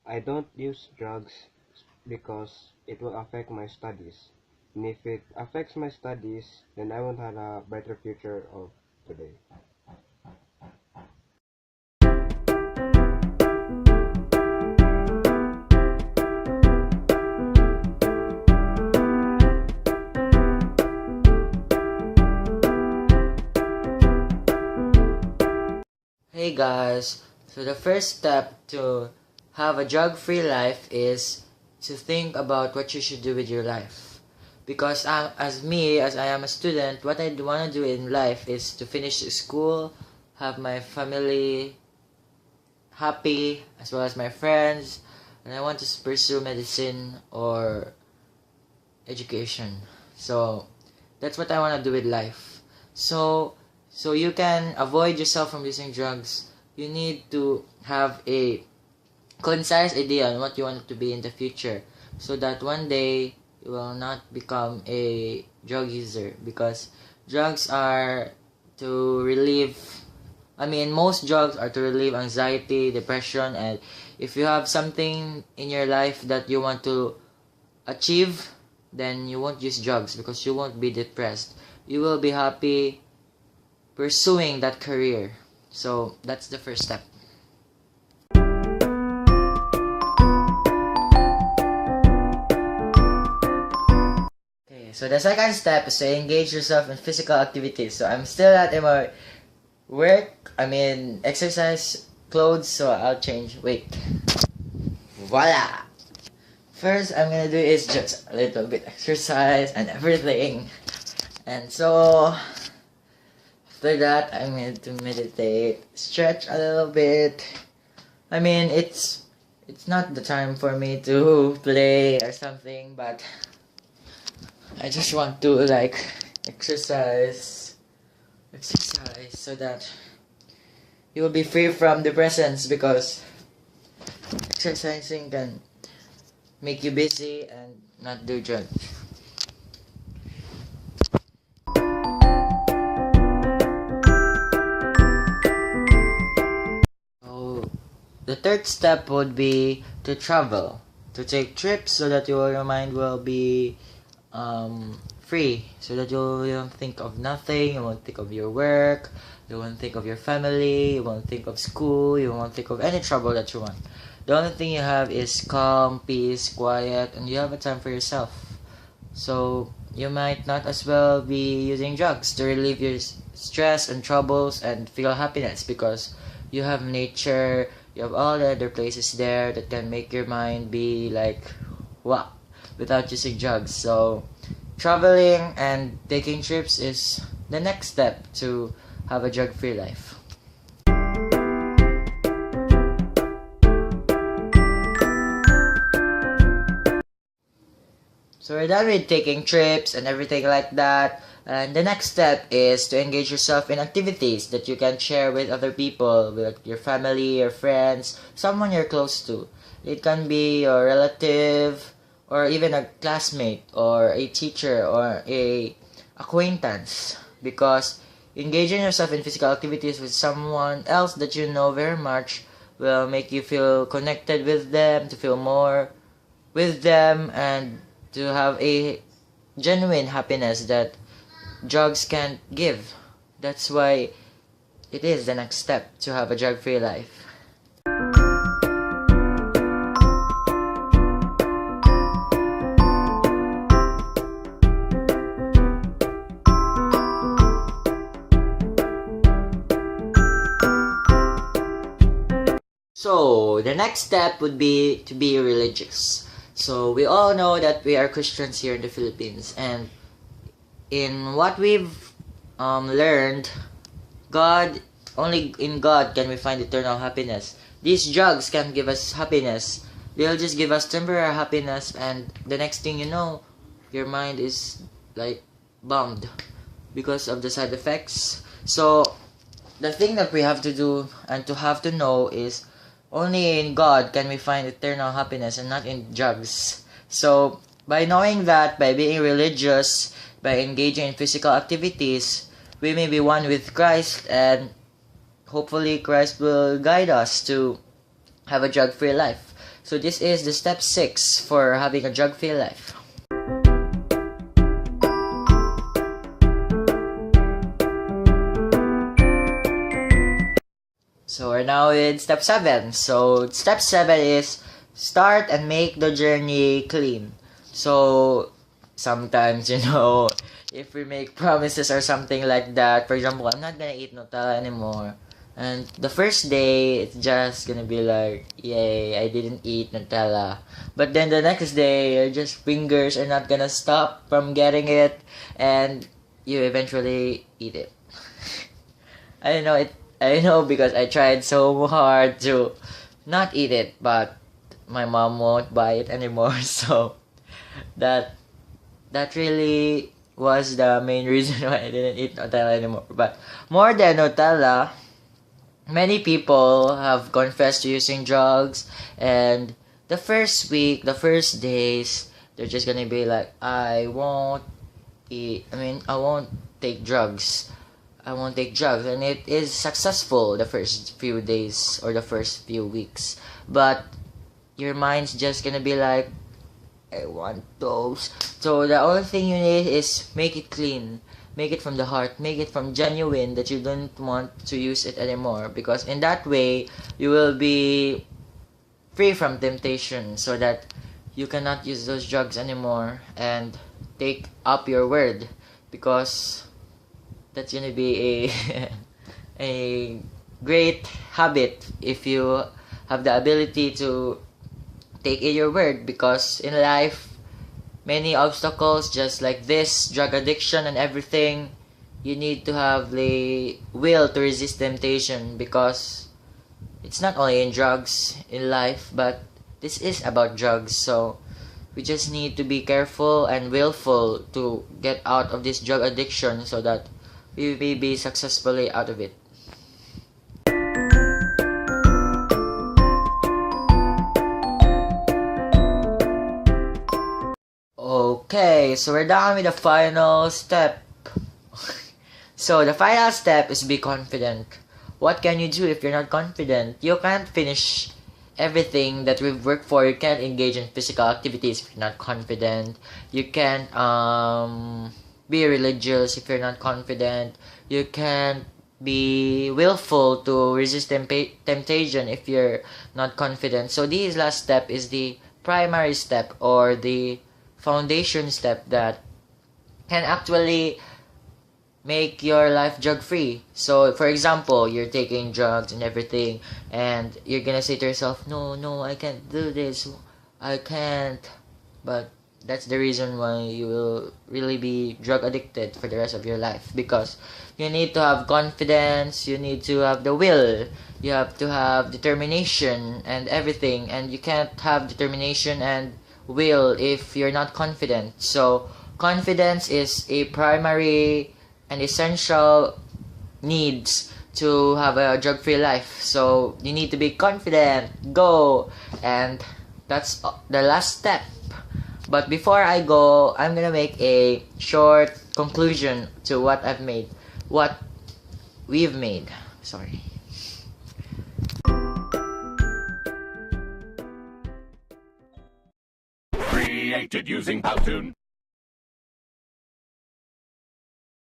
I don't use drugs because it will affect my studies. And if it affects my studies, then I won't have a better future of today. Hey guys, so the first step to have a drug-free life is to think about what you should do with your life. Because as I am a student, what I want to do in life is to finish school, have my family happy, as well as my friends, and I want to pursue medicine or education. So that's what I want to do with life. So you can avoid yourself from using drugs. You need to have a concise idea on what you want to be in the future, so that one day you will not become a drug user, because drugs are to relieve most drugs are to relieve anxiety, depression, and if you have something in your life that you want to achieve, then you won't use drugs because you won't be depressed. You will be happy pursuing that career. So that's the first step. Okay, so the second step is to engage yourself in physical activities. So I'm still at my exercise clothes, so I'll change. Wait. Voila! First I'm gonna do is just a little bit exercise and everything. And so after that, I'm going to meditate, stretch a little bit. It's not the time for me to play or something, but I just want to exercise so that you will be free from depressions, because exercising can make you busy and not do drugs. The third step would be to travel, to take trips, so that your mind will be free, so that you won't think of nothing, you won't think of your work, you won't think of your family, you won't think of school, you won't think of any trouble that you want. The only thing you have is calm, peace, quiet, and you have a time for yourself. So you might not as well be using drugs to relieve your stress and troubles and feel happiness, because you have nature, you have all the other places there that can make your mind be wow, without using drugs. So traveling and taking trips is the next step to have a drug-free life. So we're done with taking trips and everything like that. And the next step is to engage yourself in activities that you can share with other people, with your family, your friends, someone you're close to. It can be your relative, or even a classmate, or a teacher, or a acquaintance. Because engaging yourself in physical activities with someone else that you know very much will make you feel connected with them, to feel more with them, and to have a genuine happiness that drugs can't give. That's why it is the next step to have a drug-free life. So the next step would be to be religious. So we all know that we are Christians here in the Philippines, and in what we've learned, only in God can we find eternal happiness. These drugs can't give us happiness. They'll just give us temporary happiness, and the next thing you know, your mind is bummed because of the side effects. So the thing that we have to do and to have to know is only in God can we find eternal happiness, and not in drugs. So by knowing that, by being religious, by engaging in physical activities, we may be one with Christ, and hopefully Christ will guide us to have a drug-free life. So this is the step 6 for having a drug-free life. So we're now in step 7. So step 7 is start and make the journey clean. So sometimes, if we make promises or something like that, for example, I'm not gonna eat Nutella anymore. And the first day, it's just gonna be like, yay, I didn't eat Nutella. But then the next day, your just fingers are not gonna stop from getting it, and you eventually eat it. I know because I tried so hard to not eat it, but my mom won't buy it anymore. So that really was the main reason why I didn't eat Nutella anymore. But more than Nutella, many people have confessed to using drugs, and the first week, the first days, they're just gonna be like, I won't take drugs. I won't take drugs, and it is successful the first few days or the first few weeks. But your mind's just gonna be like, I want those. So the only thing you need is make it clean. Make it from the heart. Make it from genuine that you don't want to use it anymore. Because in that way, you will be free from temptation so that you cannot use those drugs anymore and take up your word. Because that's gonna be a a great habit if you have the ability to take in your word, because in life many obstacles just like this drug addiction and everything, you need to have the will to resist temptation, because it's not only in drugs in life, but this is about drugs. So we just need to be careful and willful to get out of this drug addiction so that we may be successfully out of it. Okay, so we're done with the final step. So the final step is be confident. What can you do if you're not confident? You can't finish everything that we've worked for. You can't engage in physical activities if you're not confident. You can't be religious if you're not confident. You can't be willful to resist temptation if you're not confident. So this last step is the primary step or the foundation step that can actually make your life drug free. So for example, you're taking drugs and everything, and you're gonna say to yourself, no, I can't do this, I can't. But that's the reason why you will really be drug addicted for the rest of your life, because you need to have confidence, you need to have the will, you have to have determination and everything, and you can't have determination and will if you're not confident. So confidence is a primary and essential needs to have a drug-free life. So you need to be confident, go, and that's the last step. But before I go, I'm gonna make a short conclusion to what we've made. Sorry. Created using Powtoon.